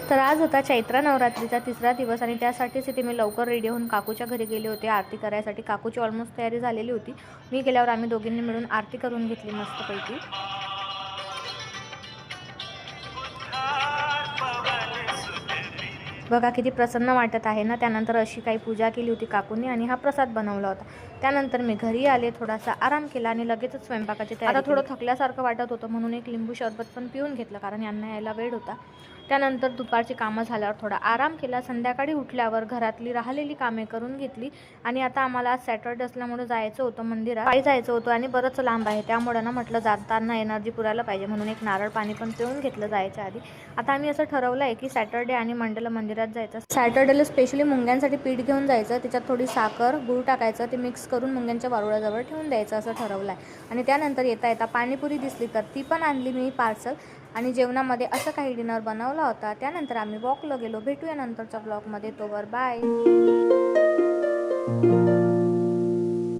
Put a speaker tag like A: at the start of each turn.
A: तर आज होता चैत्र नवरात्रीचा तिसरा दिवस आणि त्यासाठीच इथे मी लवकर रेडी होऊन काकूच्या घरी गेले होते आरती करायसाठी। काकूची ऑलमोस्ट तयारी झालेली होती। मी गेल्यावर आम्ही दोघींनी मिळून आरती करून घेतली मस्तपैकी। बघा किती प्रसन्न वाटत आहे ना। त्यानंतर अशी काही पूजा केली होती काकूंनी आणि हा प्रसाद बनवला होता। त्यानंतर मी घरी आले, थोडासा आराम केला आणि लगेचच स्वयंपाकाची तयारी। आता थोडं थकल्यासारखं वाटत होतं म्हणून एक लिंबू सरबत पण पिऊन घेतलं, कारण यांना यायला वेळ होता। त्यानंतर दुपारची कामं झाल्यावर थोडा आराम केला। संध्याकाळी उठल्यावर घरातली राहिलेली कामे करून घेतली आणि आता आम्हाला आज सॅटर्डे असल्यामुळे जायचं होतं मंदिरात, पायी जायचं होतं आणि बरंच लांब आहे, त्यामुळे ना म्हटलं जाताना एनर्जी पुरायला पाहिजे म्हणून एक नारळ पाणी पण पिऊन घेतलं जायच्या आधी। आता आम्ही असं ठरवलं आहे की सॅटर्डे आणि मंडेला मंदिरात जायचं। सॅटर्डेला स्पेशली मुंग्यांसाठी पीठ घेऊन जायचं, त्याच्यात थोडी साखर गूळ टाकायचं, ते मिक्स करून मुंग्यांच्या वारुळाजवळ ठेवून द्यायचं असं ठरवलं आहे। आणि त्यानंतर येता येता पाणीपुरी दिसली तर ती पण आणली मी पार्सल आणि जेवणामध्ये असं काही डिनर बनवला होता। त्यानंतर आम्ही वॉकला गेलो। भेटूया नंतरच्या ब्लॉगमध्ये, तोवर बाय।